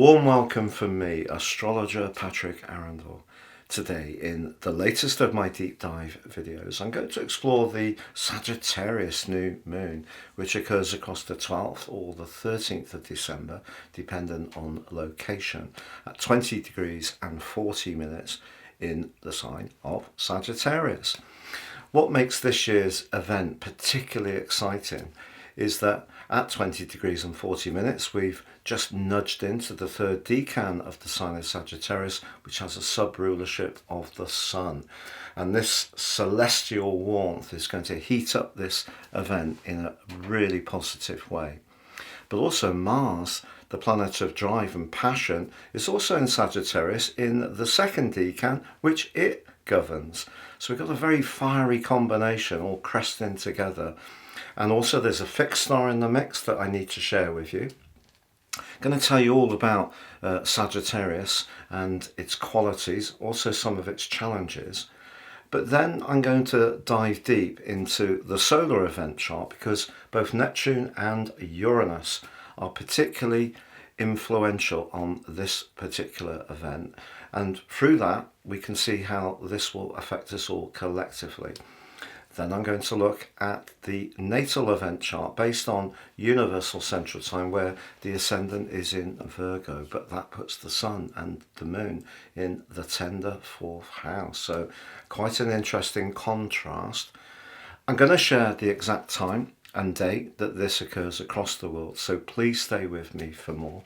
warm welcome from me, astrologer Patrick Arundell. Today, in the latest of my deep dive videos, I'm going to explore the Sagittarius new moon, which occurs across the 12th or the 13th of December, dependent on location, at 20 degrees and 40 minutes in the sign of Sagittarius. What makes this year's event particularly exciting is that at 20 degrees and 40 minutes, we've just nudged into the third decan of the sign of Sagittarius, which has a sub-rulership of the sun. And this celestial warmth is going to heat up this event in a really positive way. But also Mars, the planet of drive and passion, is also in Sagittarius in the second decan, which it governs. So we've got a very fiery combination all cresting together. And also there's a fixed star in the mix that I need to share with you. I'm going to tell you all about Sagittarius and its qualities, also some of its challenges. But then I'm going to dive deep into the solar event chart, because both Neptune and Uranus are particularly influential on this particular event. And through that, we can see how this will affect us all collectively. Then I'm going to look at the natal event chart based on universal central time, where the ascendant is in Virgo, but that puts the sun and the moon in the tender fourth house. So quite an interesting contrast. I'm going to share the exact time and date that this occurs across the world, so please stay with me for more.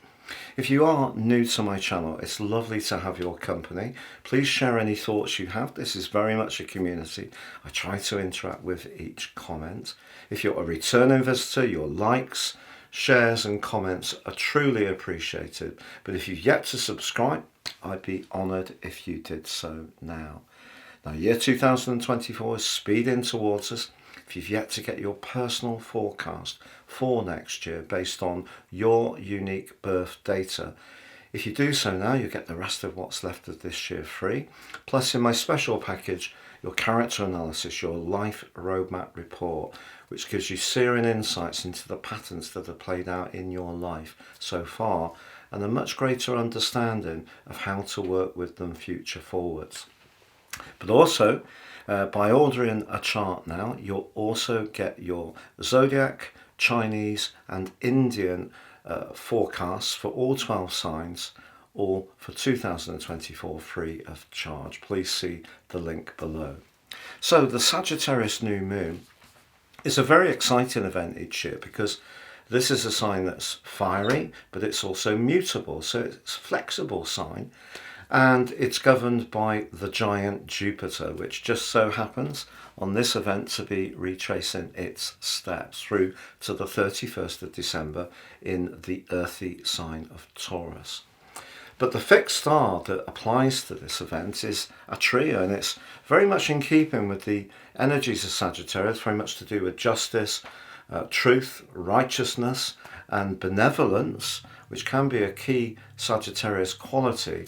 If you are new to my channel, it's lovely to have your company. Please share any thoughts you have. This is very much a community. I try to interact with each comment. If you're a returning visitor, your likes, shares and comments are truly appreciated. But if you've yet to subscribe, I'd be honoured if you did so now. Now, year 2024 is speeding towards us. If you've yet to get your personal forecast for next year based on your unique birth data, if you do so now, you get the rest of what's left of this year free. Plus, in my special package, your character analysis, your life roadmap report, which gives you searing insights into the patterns that have played out in your life so far, and a much greater understanding of how to work with them future forwards. But also, by ordering a chart now, you'll also get your zodiac, Chinese and Indian forecasts for all 12 signs, all for 2024 free of charge. Please see the link below. So the Sagittarius new moon is a very exciting event each year, because this is a sign that's fiery, but it's also mutable, so it's a flexible sign. And it's governed by the giant Jupiter, which just so happens on this event to be retracing its steps through to the 31st of December in the earthy sign of Taurus. But the fixed star that applies to this event is a trio, and it's very much in keeping with the energies of Sagittarius, very much to do with justice, truth, righteousness and benevolence, which can be a key Sagittarius quality.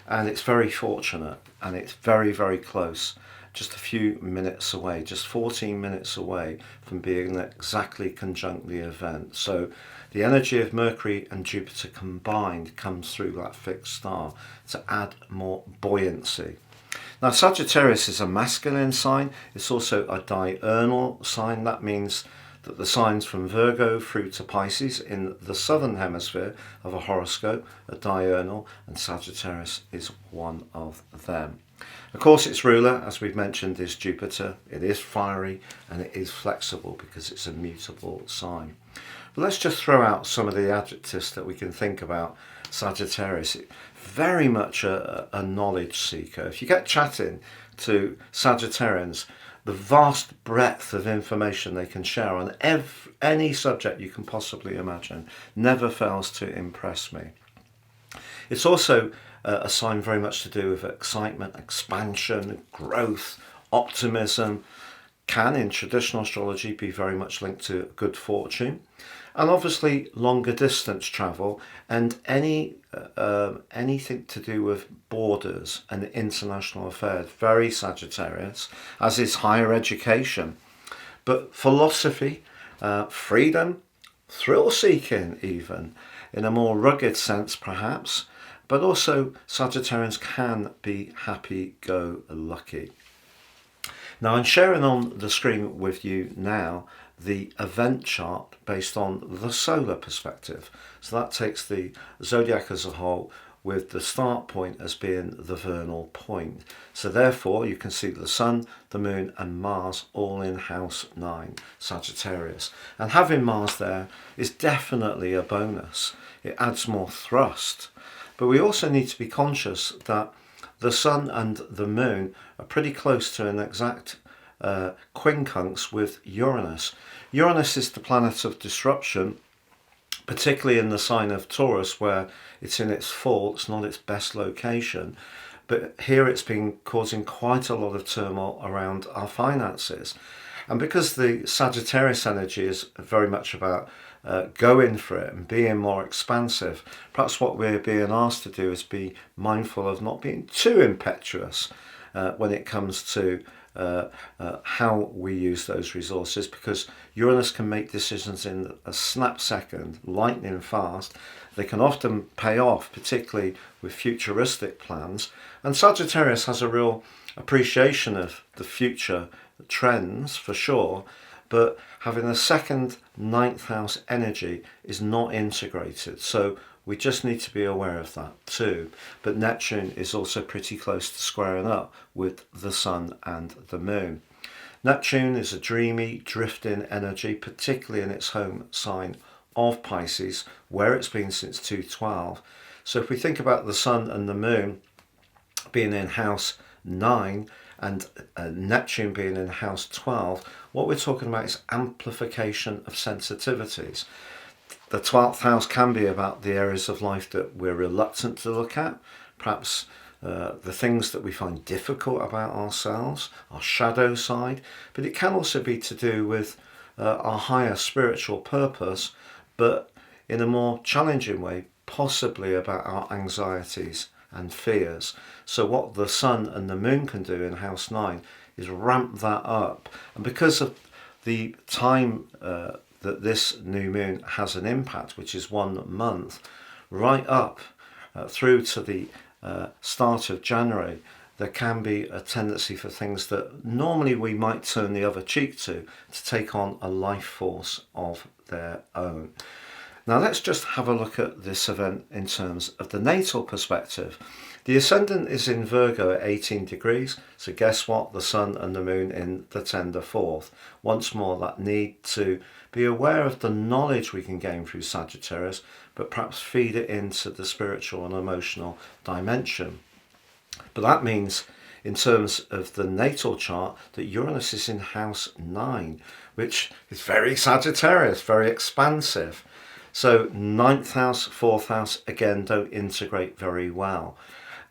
And it's very fortunate, and it's very, very close, just a few minutes away, just 14 minutes away from being exactly conjunct the event. So the energy of Mercury and Jupiter combined comes through that fixed star to add more buoyancy. Now, Sagittarius is a masculine sign. It's also a diurnal sign. That means that the signs from Virgo through to Pisces in the southern hemisphere of a horoscope are diurnal, and Sagittarius is one of them. Of course, its ruler, as we've mentioned, is Jupiter. It is fiery and it is flexible because it's a mutable sign. But let's just throw out some of the adjectives that we can think about Sagittarius. Very much a knowledge seeker. If you get chatting to Sagittarians, the vast breadth of information they can share on any subject you can possibly imagine never fails to impress me. It's also a sign very much to do with excitement, expansion, growth, optimism. Can, in traditional astrology, be very much linked to good fortune. And obviously longer distance travel and anything to do with borders and international affairs, very Sagittarius, as is higher education. But philosophy, freedom, thrill seeking even, in a more rugged sense perhaps, but also Sagittarians can be happy-go-lucky. Now I'm sharing on the screen with you now the event chart based on the solar perspective. So that takes the zodiac as a whole, with the start point as being the vernal point. So therefore you can see the Sun, the Moon and Mars all in house 9, Sagittarius. And having Mars there is definitely a bonus. It adds more thrust. But we also need to be conscious that the Sun and the Moon are pretty close to an exact quincunx with Uranus. Uranus is the planet of disruption, particularly in the sign of Taurus, where it's in its fall, it's not its best location. But here it's been causing quite a lot of turmoil around our finances. And because the Sagittarius energy is very much about going for it and being more expansive, perhaps what we're being asked to do is be mindful of not being too impetuous when it comes to how we use those resources, because Uranus can make decisions in a snap second, lightning fast. They can often pay off, particularly with futuristic plans. And Sagittarius has a real appreciation of the future trends for sure, but having a second 9th house energy is not integrated. So we just need to be aware of that too. But Neptune is also pretty close to squaring up with the Sun and the Moon. Neptune is a dreamy, drifting energy, particularly in its home sign of Pisces, where it's been since 2012. So if we think about the Sun and the Moon being in house 9 and Neptune being in house 12, what we're talking about is amplification of sensitivities. The 12th house can be about the areas of life that we're reluctant to look at, perhaps the things that we find difficult about ourselves, our shadow side, but it can also be to do with our higher spiritual purpose, but in a more challenging way, possibly about our anxieties and fears. So what the Sun and the Moon can do in house 9 is ramp that up. And because of the time that this new moon has an impact, which is 1 month, right up through to the start of January, there can be a tendency for things that normally we might turn the other cheek to take on a life force of their own. Now let's just have a look at this event in terms of the natal perspective. The ascendant is in Virgo at 18 degrees, so guess what? The Sun and the Moon in the tender 4th. Once more, that need to be aware of the knowledge we can gain through Sagittarius, but perhaps feed it into the spiritual and emotional dimension. But that means, in terms of the natal chart, that Uranus is in house 9, which is very Sagittarius, very expansive. So 9th house, 4th house, again, don't integrate very well.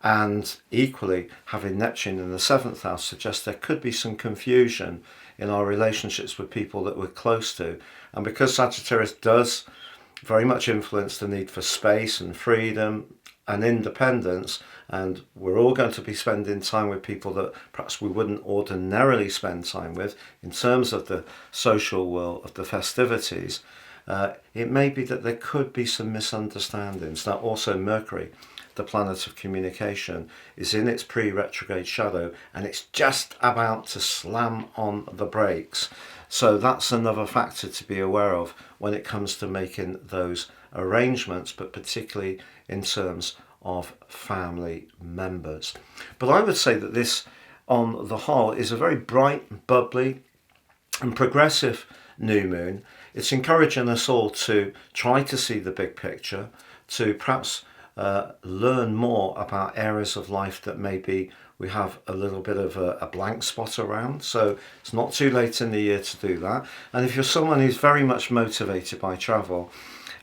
And equally, having Neptune in the 7th house suggests there could be some confusion in our relationships with people that we're close to. And because Sagittarius does very much influence the need for space and freedom and independence, and we're all going to be spending time with people that perhaps we wouldn't ordinarily spend time with in terms of the social world, of the festivities, it may be that there could be some misunderstandings. Now also Mercury, the planet of communication, is in its pre-retrograde shadow and it's just about to slam on the brakes. So that's another factor to be aware of when it comes to making those arrangements, but particularly in terms of family members. But I would say that this, on the whole, is a very bright, bubbly and progressive new moon. It's encouraging us all to try to see the big picture, to perhaps learn more about areas of life that maybe we have a little bit of a blank spot around. So it's not too late in the year to do that. And if you're someone who's very much motivated by travel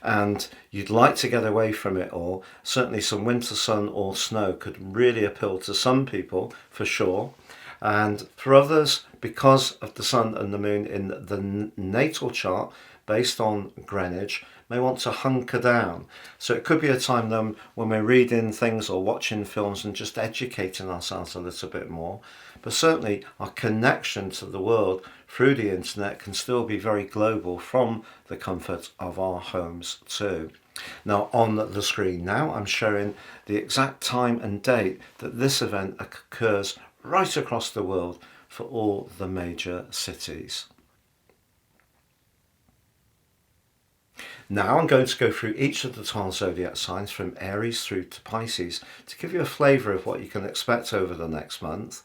and you'd like to get away from it all, certainly some winter sun or snow could really appeal to some people for sure. And for others, because of the Sun and the Moon in the natal chart based on Greenwich, may want to hunker down. So it could be a time then when we're reading things or watching films and just educating ourselves a little bit more. But certainly our connection to the world through the internet can still be very global from the comfort of our homes too. Now on the screen now, I'm showing the exact time and date that this event occurs right across the world for all the major cities. Now I'm going to go through each of the 12 zodiac signs from Aries through to Pisces to give you a flavour of what you can expect over the next month,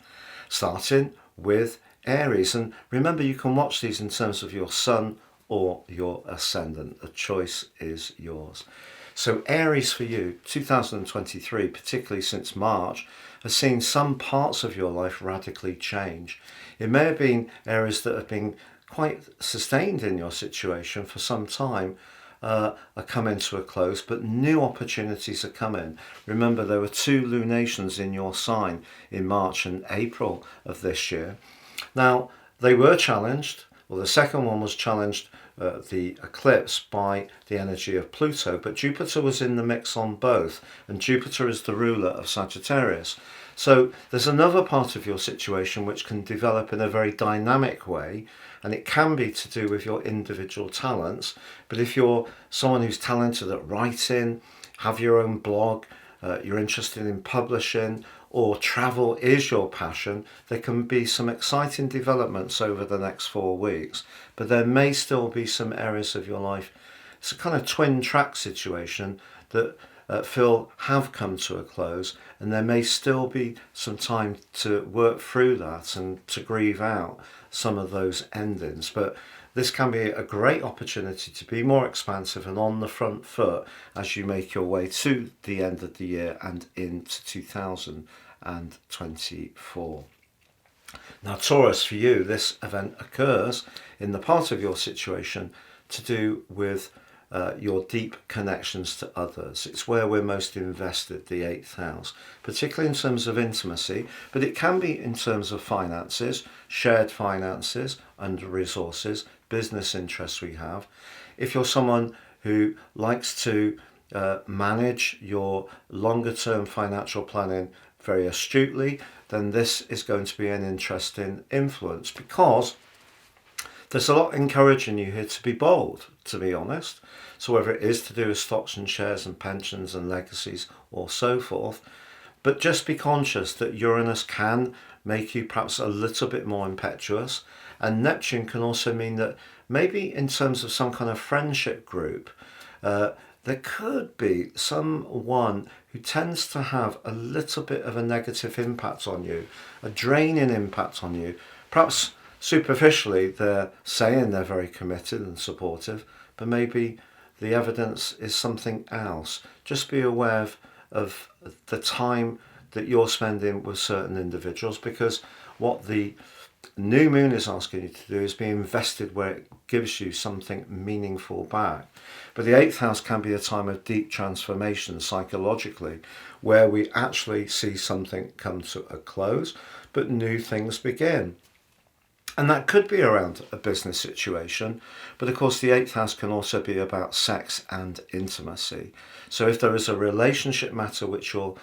starting with Aries. And remember, you can watch these in terms of your sun or your ascendant. The choice is yours. So Aries for you, 2023, particularly since March, has seen some parts of your life radically change. It may have been areas that have been quite sustained in your situation for some time, are coming to a close, but new opportunities are coming. Remember, there were 2 lunations in your sign in March and April of this year. Now, they were challenged. Well, the second one was challenged, the eclipse, by the energy of Pluto, but Jupiter was in the mix on both, and Jupiter is the ruler of Sagittarius. So there's another part of your situation which can develop in a very dynamic way, and it can be to do with your individual talents. But if you're someone who's talented at writing, have your own blog, you're interested in publishing, or travel is your passion, there can be some exciting developments over the next 4 weeks. But there may still be some areas of your life, it's a kind of twin track situation that have come to a close, and there may still be some time to work through that and to grieve out some of those endings. But this can be a great opportunity to be more expansive and on the front foot as you make your way to the end of the year and into 2024. Now Taurus, for you, this event occurs in the part of your situation to do with your deep connections to others. It's where we're most invested, the 8th house, particularly in terms of intimacy, but it can be in terms of finances, shared finances and resources, business interests we have. If you're someone who likes to manage your longer term financial planning very astutely, then this is going to be an interesting influence, because there's a lot encouraging you here to be bold, to be honest. So whether it is to do with stocks and shares and pensions and legacies or so forth, but just be conscious that Uranus can make you perhaps a little bit more impetuous, and Neptune can also mean that maybe in terms of some kind of friendship group, there could be someone who tends to have a little bit of a negative impact on you, a draining impact on you. Perhaps superficially they're saying they're very committed and supportive, but maybe the evidence is something else. Just be aware of the time that you're spending with certain individuals, because what the new moon is asking you to do is be invested where it gives you something meaningful back. But the 8th house can be a time of deep transformation psychologically, where we actually see something come to a close, but new things begin. And that could be around a business situation, but of course the 8th house can also be about sex and intimacy. So if there is a relationship matter which you're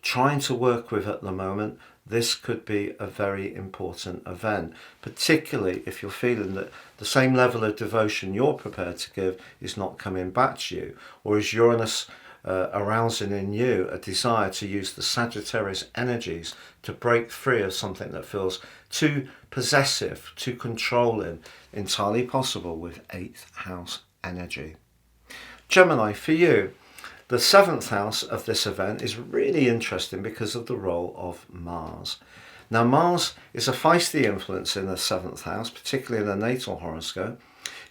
trying to work with at the moment, this could be a very important event, particularly if you're feeling that the same level of devotion you're prepared to give is not coming back to you, or is Uranus arousing in you a desire to use the Sagittarius energies to break free of something that feels too possessive, too controlling. Entirely possible with 8th house energy. Gemini, for you, the 7th house of this event is really interesting because of the role of Mars. Now Mars is a feisty influence in the 7th house, particularly in the natal horoscope.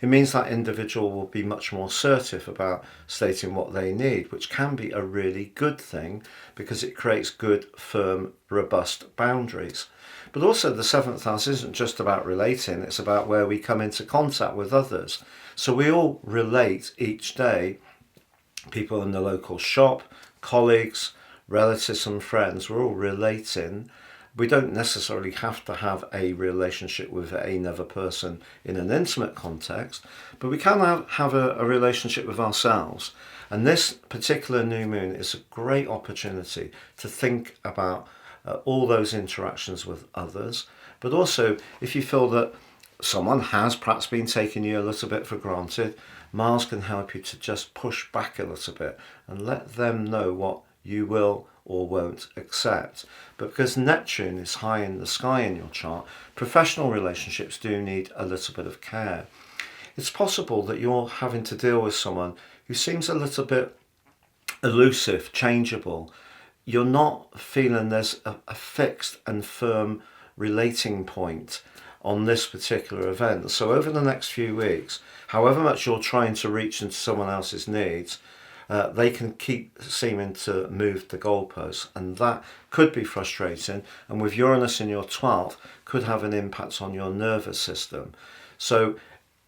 It means that individual will be much more assertive about stating what they need, which can be a really good thing because it creates good, firm, robust boundaries. But also the 7th house isn't just about relating, it's about where we come into contact with others. So we all relate each day, people in the local shop, colleagues, relatives and friends, we're all relating. We don't necessarily have to have a relationship with another person in an intimate context, but we can have a relationship with ourselves. And this particular new moon is a great opportunity to think about all those interactions with others. But also, if you feel that someone has perhaps been taking you a little bit for granted, Mars can help you to just push back a little bit and let them know what you will or won't accept. But because Neptune is high in the sky in your chart, professional relationships do need a little bit of care. It's possible that you're having to deal with someone who seems a little bit elusive, changeable. You're not feeling there's a fixed and firm relating point on this particular event. So over the next few weeks, however much you're trying to reach into someone else's needs, they can keep seeming to move the goalposts, and that could be frustrating, and with Uranus in your 12th could have an impact on your nervous system. So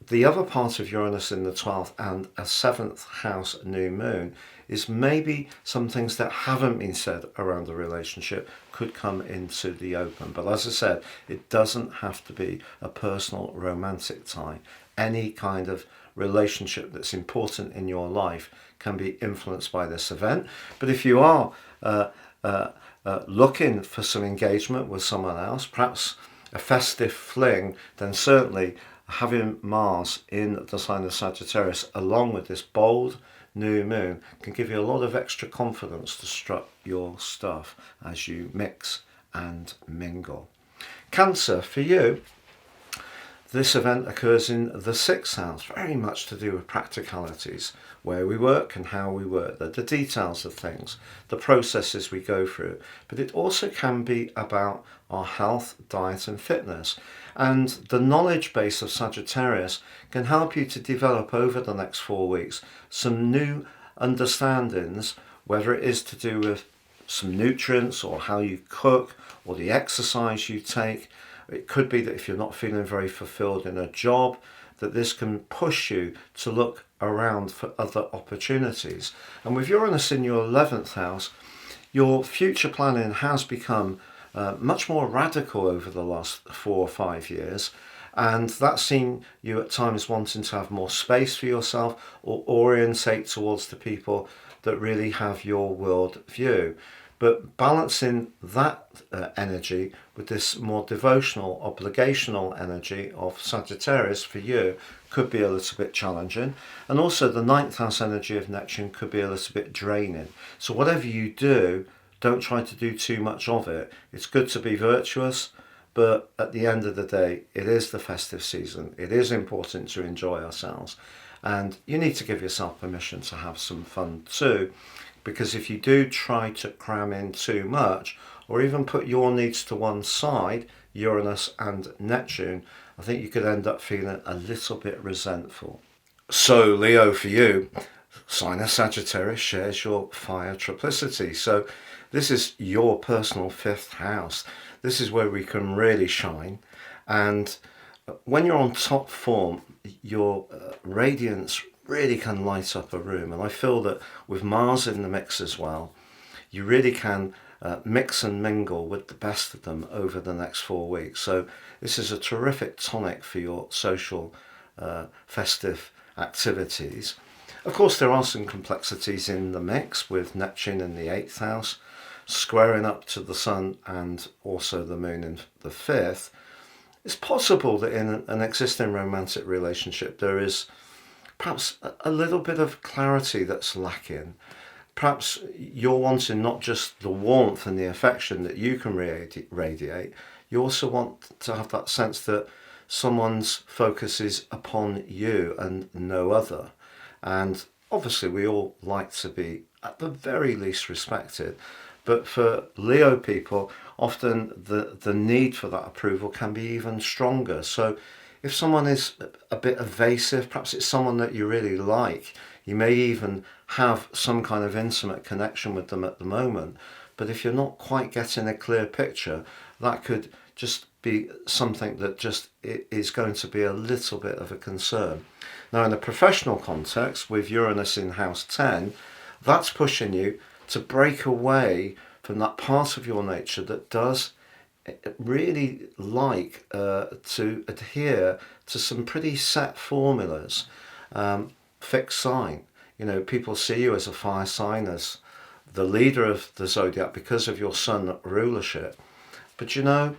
the other part of Uranus in the 12th and a 7th house new moon is maybe some things that haven't been said around the relationship could come into the open. But as I said, it doesn't have to be a personal romantic tie. Any kind of relationship that's important in your life can be influenced by this event. But if you are looking for some engagement with someone else, perhaps a festive fling, then certainly having Mars in the sign of Sagittarius along with this bold new moon can give you a lot of extra confidence to strut your stuff as you mix and mingle. Cancer, for you, this event occurs in the 6th house, very much to do with practicalities, where we work and how we work, the details of things, the processes we go through. But it also can be about our health, diet and fitness. And the knowledge base of Sagittarius can help you to develop over the next 4 weeks some new understandings, whether it is to do with some nutrients or how you cook or the exercise you take. It could be that if you're not feeling very fulfilled in a job, that this can push you to look around for other opportunities. And with Uranus in your 11th house, your future planning has become much more radical over the last 4 or 5 years. And that's seen you at times wanting to have more space for yourself or orientate towards the people that really have your world view. But balancing that energy with this more devotional, obligational energy of Sagittarius for you could be a little bit challenging. And also the 9th house energy of Neptune could be a little bit draining. So whatever you do, don't try to do too much of it. It's good to be virtuous, but at the end of the day, it is the festive season. It is important to enjoy ourselves. And you need to give yourself permission to have some fun too. Because if you do try to cram in too much, or even put your needs to one side, Uranus and Neptune, I think you could end up feeling a little bit resentful. So Leo, for you, sign of Sagittarius shares your fire triplicity. So this is your personal 5th house. This is where we can really shine. And when you're on top form, your radiance really can light up a room. And I feel that with Mars in the mix as well, you really can mix and mingle with the best of them over the next 4 weeks. So this is a terrific tonic for your social festive activities. Of course, there are some complexities in the mix with Neptune in the 8th house, squaring up to the Sun and also the Moon in the 5th. It's possible that in an existing romantic relationship there is perhaps a little bit of clarity that's lacking. Perhaps you're wanting not just the warmth and the affection that you can radiate, you also want to have that sense that someone's focus is upon you and no other. And obviously we all like to be at the very least respected, but for Leo people, often the need for that approval can be even stronger. So if someone is a bit evasive, perhaps it's someone that you really like, you may even have some kind of intimate connection with them at the moment. But if you're not quite getting a clear picture, that could just be something that just is going to be a little bit of a concern. Now, in a professional context, with Uranus in house 10, that's pushing you to break away from that part of your nature that does really like to adhere to some pretty set formulas. Fixed sign, you know, people see you as a fire sign, as the leader of the zodiac because of your sun rulership, but you know,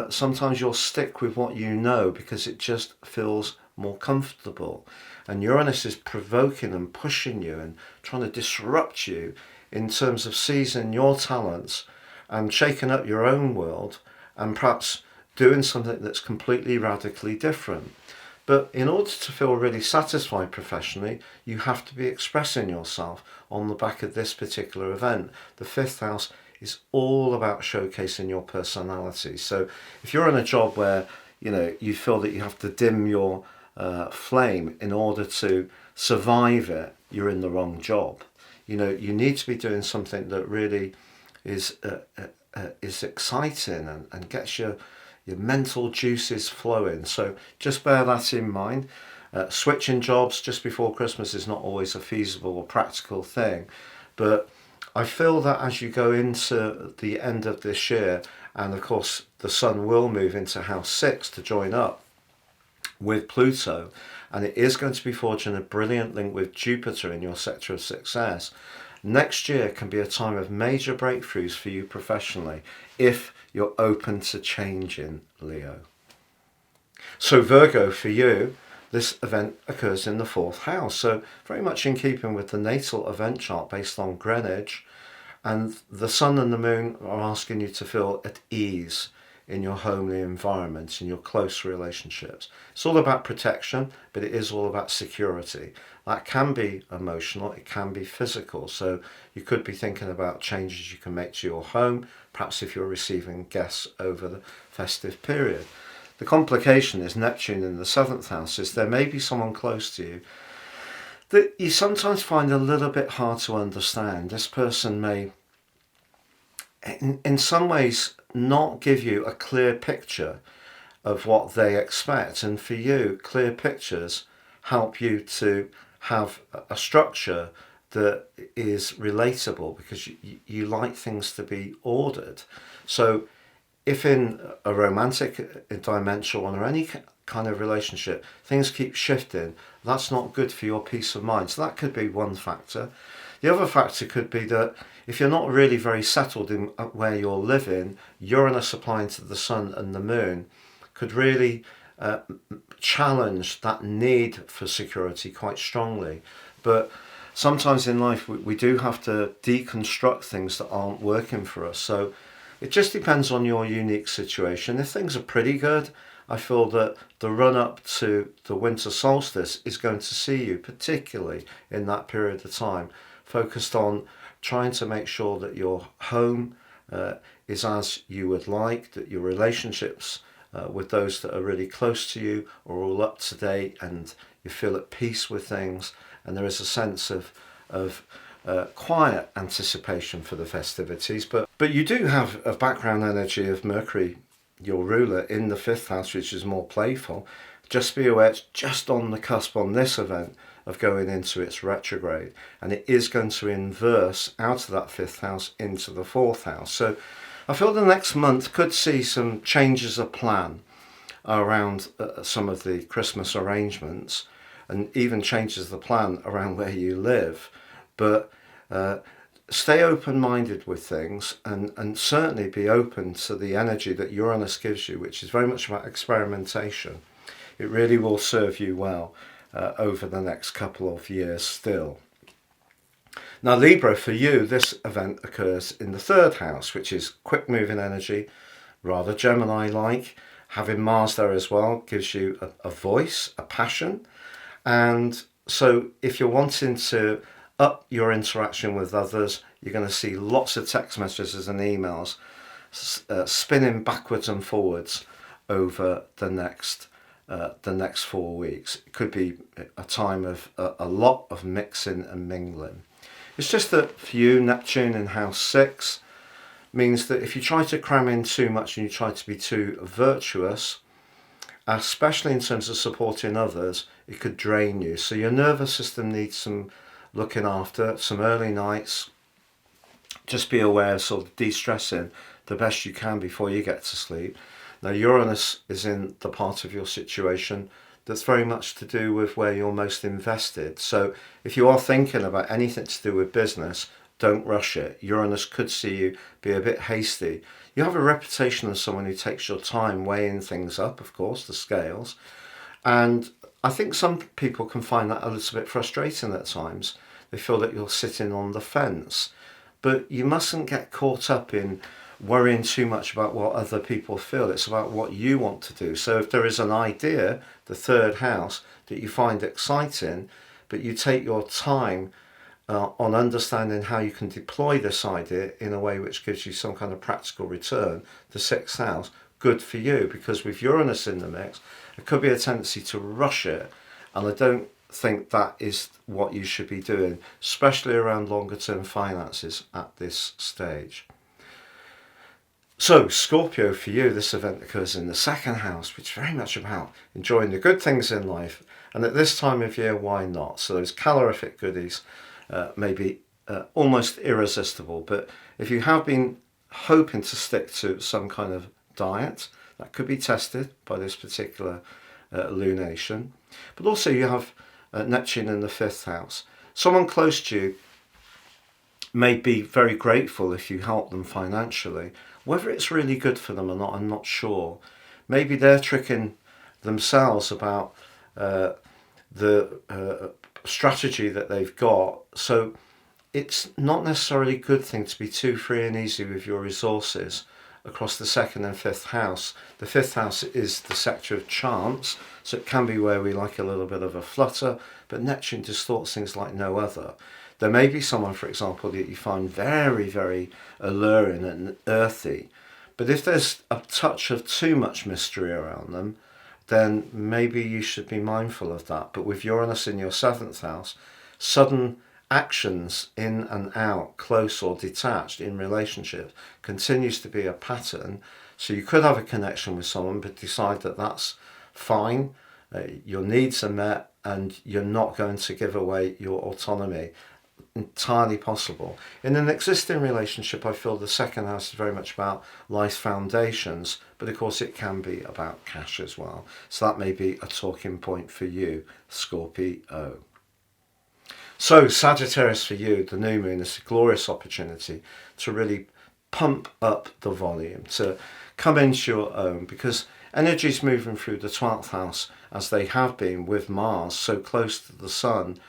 sometimes you'll stick with what you know because it just feels more comfortable. And Uranus is provoking and pushing you and trying to disrupt you in terms of seizing your talents and shaking up your own world and perhaps doing something that's completely radically different. But in order to feel really satisfied professionally, you have to be expressing yourself on the back of this particular event. The fifth house is all about showcasing your personality. So if you're in a job where you feel that you have to dim your flame in order to survive it, you're in the wrong job. You need to be doing something that really is exciting and gets your mental juices flowing. So just bear that in mind. Switching jobs just before Christmas is not always a feasible or practical thing, but I feel that as you go into the end of this year, and of course the Sun will move into house 6 to join up with Pluto, and it is going to be forging a brilliant link with Jupiter in your sector of success. Next year can be a time of major breakthroughs for you professionally if you're open to changing, Leo. So Virgo, for you, this event occurs in the 4th house, so very much in keeping with the natal event chart based on Greenwich, and the Sun and the Moon are asking you to feel at ease in your homely environment, in your close relationships. It's all about protection, but it is all about security. That can be emotional, it can be physical, so you could be thinking about changes you can make to your home, perhaps if you're receiving guests over the festive period. The complication is Neptune in the 7th house, is there may be someone close to you that you sometimes find a little bit hard to understand. This person may, in some ways, not give you a clear picture of what they expect. And for you, clear pictures help you to have a structure that is relatable, because you like things to be ordered. So if in a romantic dimensional or any kind of relationship, things keep shifting, that's not good for your peace of mind. So that could be one factor. The other factor could be that if you're not really very settled in where you're living, Uranus applying to the Sun and the Moon could really challenge that need for security quite strongly. But sometimes in life we do have to deconstruct things that aren't working for us. So it just depends on your unique situation. If things are pretty good, I feel that the run up to the winter solstice is going to see you, particularly in that period of time, focused on trying to make sure that your home is as you would like, that your relationships with those that are really close to you are all up to date and you feel at peace with things, and there is a sense of quiet anticipation for the festivities. But you do have a background energy of Mercury, your ruler, in the 5th house, which is more playful. Just be aware, it's just on the cusp on this event of going into its retrograde, and it is going to inverse out of that 5th house into the 4th house. So I feel the next month could see some changes of plan around some of the Christmas arrangements, and even changes the plan around where you live. But stay open-minded with things, and certainly be open to the energy that Uranus gives you, which is very much about experimentation. It really will serve you well over the next couple of years still. Now Libra, for you, this event occurs in the 3rd house, which is quick moving energy, rather Gemini-like. Having Mars there as well gives you a voice, a passion. And so if you're wanting to up your interaction with others, you're going to see lots of text messages and emails spinning backwards and forwards over the next 4 weeks. It could be a time of a lot of mixing and mingling. It's just that for you, Neptune in house 6 means that if you try to cram in too much and you try to be too virtuous, especially in terms of supporting others, it could drain you. So your nervous system needs some looking after, some early nights. Just be aware of sort of de-stressing the best you can before you get to sleep. Now Uranus is in the part of your situation that's very much to do with where you're most invested. So if you are thinking about anything to do with business, don't rush it. Uranus could see you be a bit hasty. You have a reputation as someone who takes your time weighing things up, of course, the scales. And I think some people can find that a little bit frustrating at times. They feel that you're sitting on the fence. But you mustn't get caught up in worrying too much about what other people feel. It's about what you want to do. So if there is an idea, the third house, that you find exciting, but you take your time on understanding how you can deploy this idea in a way which gives you some kind of practical return, the sixth house, good for you. Because with Uranus in the mix, there could be a tendency to rush it, and I don't think that is what you should be doing, especially around longer term finances at this stage. So Scorpio, for you, this event occurs in the second house, which is very much about enjoying the good things in life, and at this time of year, why not? So those calorific goodies may be almost irresistible, but if you have been hoping to stick to some kind of diet, that could be tested by this particular lunation. But also you have Neptune in the fifth house. Someone close to you may be very grateful if you help them financially. Whether it's really good for them or not, I'm not sure. Maybe they're tricking themselves about the strategy that they've got. So it's not necessarily a good thing to be too free and easy with your resources across the second and fifth house. The fifth house is the sector of chance, so it can be where we like a little bit of a flutter, but Neptune distorts things like no other. There may be someone, for example, that you find very, very alluring and earthy, but if there's a touch of too much mystery around them, then maybe you should be mindful of that. But with Uranus in your seventh house, sudden actions in and out, close or detached in relationships, continues to be a pattern. So you could have a connection with someone but decide that that's fine, your needs are met, and you're not going to give away your autonomy. Entirely possible. In an existing relationship, I feel the second house is very much about life's foundations, but of course it can be about cash as well. So that may be a talking point for you, Scorpio. So Sagittarius, for you, the new moon is a glorious opportunity to really pump up the volume, to come into your own, because energies moving through the 12th house, as they have been with Mars so close to the Sun,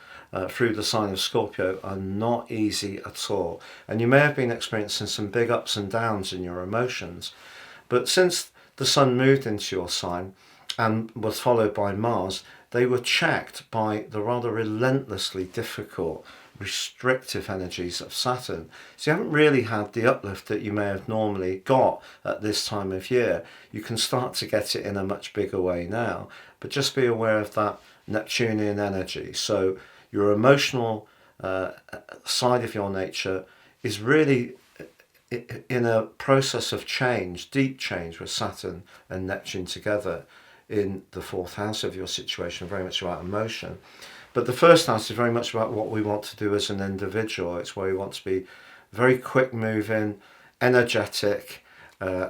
through the sign of Scorpio, are not easy at all. And you may have been experiencing some big ups and downs in your emotions. But since the Sun moved into your sign and was followed by Mars, they were checked by the rather relentlessly difficult, restrictive energies of Saturn. So you haven't really had the uplift that you may have normally got at this time of year. You can start to get it in a much bigger way now, but just be aware of that Neptunian energy. So your emotional side of your nature is really in a process of change, deep change, with Saturn and Neptune together in the fourth house of your situation, very much about emotion. But the first house is very much about what we want to do as an individual. It's where we want to be very quick moving, energetic.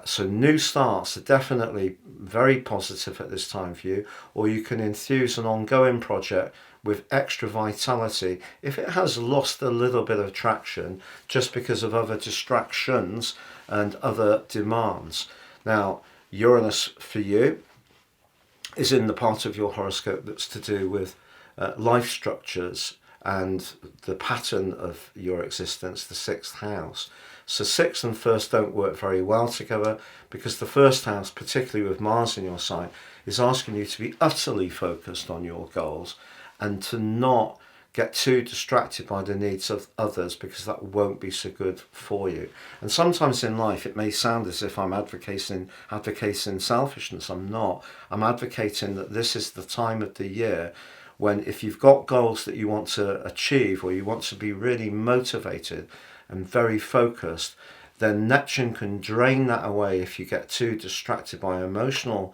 So new starts are definitely very positive at this time for you, or you can enthuse an ongoing project with extra vitality if it has lost a little bit of traction just because of other distractions and other demands. Now, Uranus for you is in the part of your horoscope that's to do with life structures and the pattern of your existence, the sixth house. So sixth and first don't work very well together, because the first house, particularly with Mars in your sign, is asking you to be utterly focused on your goals and to not get too distracted by the needs of others, because that won't be so good for you. And sometimes in life it may sound as if I'm advocating selfishness. I'm not. I'm advocating that this is the time of the year when, if you've got goals that you want to achieve, or you want to be really motivated and very focused, then Neptune can drain that away if you get too distracted by emotional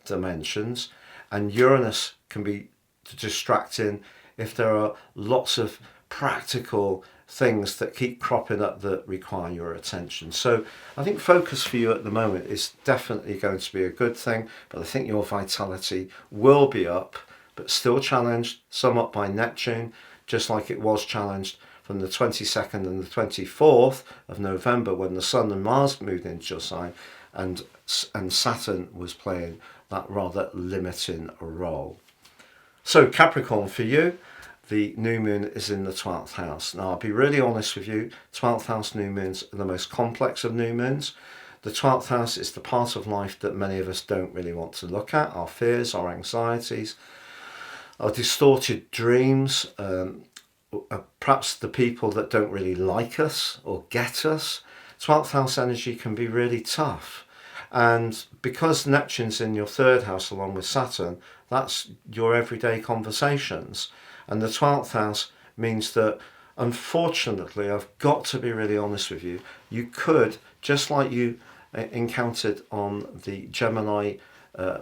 dimensions, and Uranus can be distracting if there are lots of practical things that keep cropping up that require your attention. So I think focus for you at the moment is definitely going to be a good thing, but I think your vitality will be up, but still challenged somewhat by Neptune, just like it was challenged from the 22nd and the 24th of November when the Sun and Mars moved into your sign, and Saturn was playing that rather limiting role. So Capricorn, for you, the new moon is in the 12th house. Now, I'll be really honest with you, 12th house new moons are the most complex of new moons. The 12th house is the part of life that many of us don't really want to look at, our fears, our anxieties, our distorted dreams, perhaps the people that don't really like us or get us. 12th house energy can be really tough. And because Neptune's in your 3rd house along with Saturn, that's your everyday conversations. And the 12th house means that, unfortunately, I've got to be really honest with you, you could, just like you encountered on the Gemini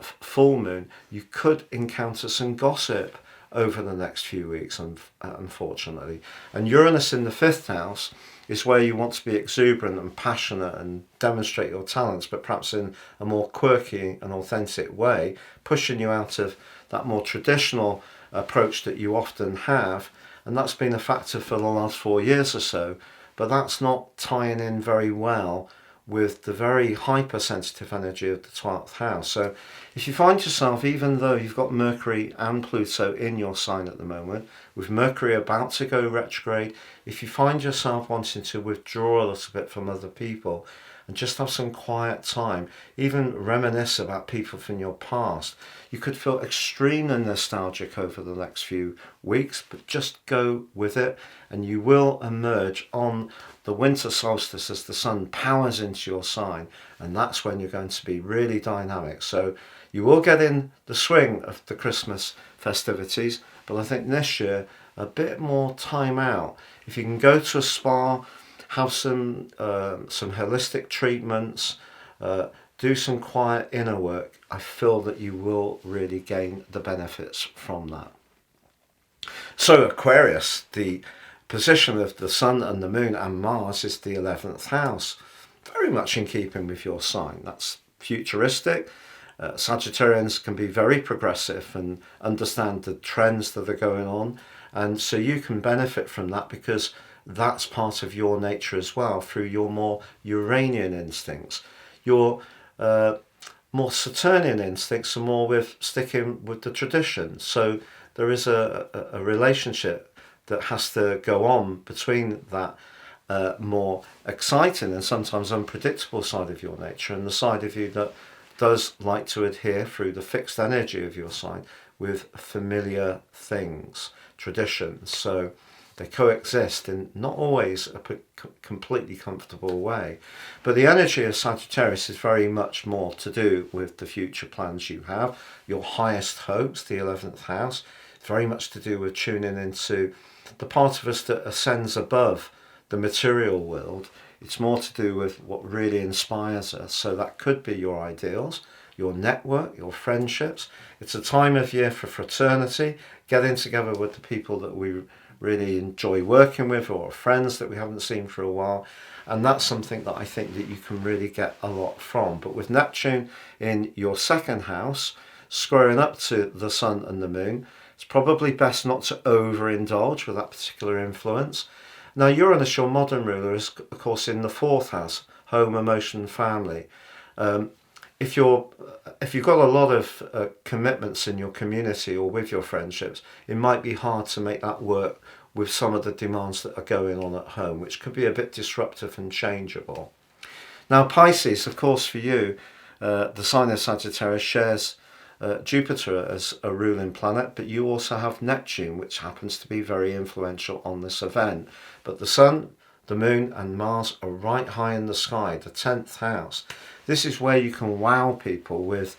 full moon, you could encounter some gossip over the next few weeks, unfortunately. And Uranus in the 5th house is where you want to be exuberant and passionate and demonstrate your talents, but perhaps in a more quirky and authentic way, pushing you out of that more traditional approach that you often have. And that's been a factor for the last 4 years or so, but that's not tying in very well with the very hypersensitive energy of the 12th house. So if you find yourself, even though you've got Mercury and Pluto in your sign at the moment, with Mercury about to go retrograde, if you find yourself wanting to withdraw a little bit from other people and just have some quiet time, even reminisce about people from your past, you could feel extremely nostalgic over the next few weeks, but just go with it and you will emerge on the winter solstice as the sun powers into your sign, and that's when you're going to be really dynamic. So you will get in the swing of the Christmas festivities, but I think this year a bit more time out. If you can go to a spa, have some holistic treatments, do some quiet inner work, I feel that you will really gain the benefits from that. So Aquarius, the position of the sun and the moon and Mars is the 11th house, very much in keeping with your sign. That's futuristic. Sagittarians can be very progressive and understand the trends that are going on, and so you can benefit from that because that's part of your nature as well through your more Uranian instincts. Your more Saturnian instincts are more with sticking with the tradition. So there is a relationship that has to go on between that more exciting and sometimes unpredictable side of your nature and the side of you that does like to adhere through the fixed energy of your sign with familiar things, traditions. So they coexist in not always a completely comfortable way. But the energy of Sagittarius is very much more to do with the future plans you have, your highest hopes, the 11th house. It's very much to do with tuning into the part of us that ascends above the material world. It's more to do with what really inspires us. So that could be your ideals, your network, your friendships. It's a time of year for fraternity, getting together with the people that we really enjoy working with or friends that we haven't seen for a while. And that's something that I think that you can really get a lot from. But with Neptune in your 2nd house, squaring up to the sun and the moon, it's probably best not to overindulge with that particular influence. Now, Uranus, your modern ruler, is of course in the 4th house, home, emotion, family. If you've got a lot of commitments in your community or with your friendships, it might be hard to make that work with some of the demands that are going on at home, which could be a bit disruptive and changeable. Now, Pisces, of course, for you, the sign of Sagittarius shares Jupiter as a ruling planet, but you also have Neptune, which happens to be very influential on this event. But the sun, the moon and Mars are right high in the sky, the 10th house. This is where you can wow people with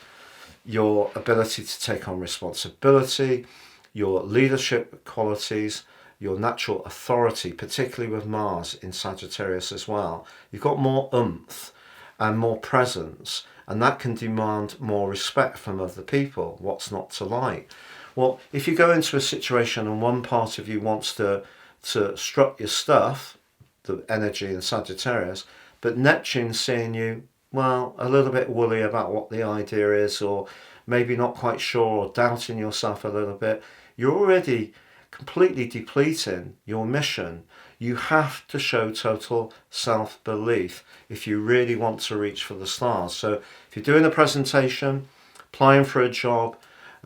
your ability to take on responsibility, your leadership qualities, your natural authority, particularly with Mars in Sagittarius as well. You've got more oomph and more presence, and that can demand more respect from other people. What's not to like? Well, if you go into a situation and one part of you wants to strut your stuff, the energy in Sagittarius, but Neptune's seeing you, well, a little bit woolly about what the idea is, or maybe not quite sure, or doubting yourself a little bit, you're already completely depleting your mission. You have to show total self-belief if you really want to reach for the stars. So if you're doing a presentation, applying for a job,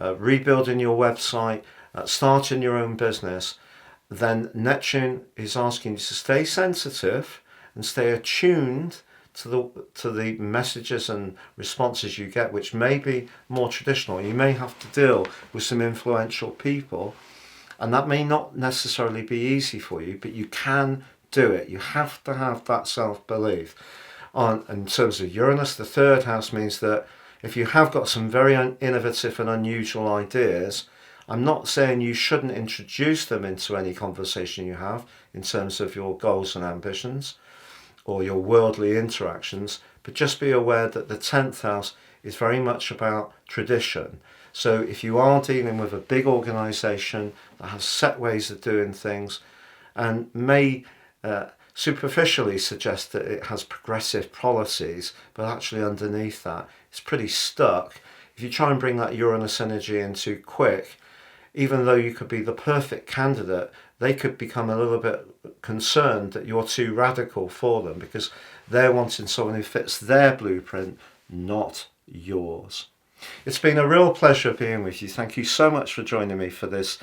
rebuilding your website, starting your own business, then Neptune is asking you to stay sensitive and stay attuned to the messages and responses you get, which may be more traditional. You may have to deal with some influential people, and that may not necessarily be easy for you, but you can do it. You have to have that self-belief. In terms of Uranus, the third house means that if you have got some very innovative and unusual ideas, I'm not saying you shouldn't introduce them into any conversation you have in terms of your goals and ambitions or your worldly interactions, but just be aware that the 10th house is very much about tradition. So if you are dealing with a big organisation that has set ways of doing things and may superficially suggest that it has progressive policies, but actually underneath that it's pretty stuck, if you try and bring that Uranus energy in too quick, even though you could be the perfect candidate, they could become a little bit concerned that you're too radical for them because they're wanting someone who fits their blueprint, not yours. It's been a real pleasure being with you. Thank you so much for joining me for this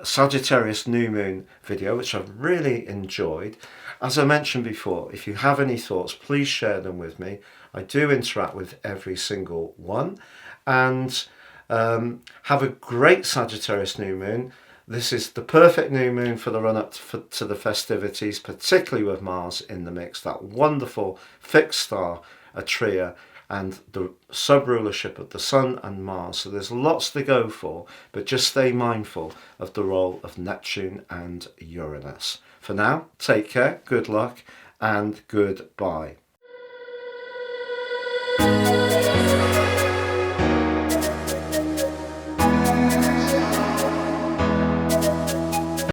Sagittarius new moon video, which I've really enjoyed. As I mentioned before, if you have any thoughts, please share them with me. I do interact with every single one. And have a great Sagittarius new moon. This is the perfect new moon for the run-up to the festivities, particularly with Mars in the mix, that wonderful fixed star, Atria, and the sub-rulership of the Sun and Mars. So there's lots to go for, but just stay mindful of the role of Neptune and Uranus. For now, take care, good luck, and goodbye.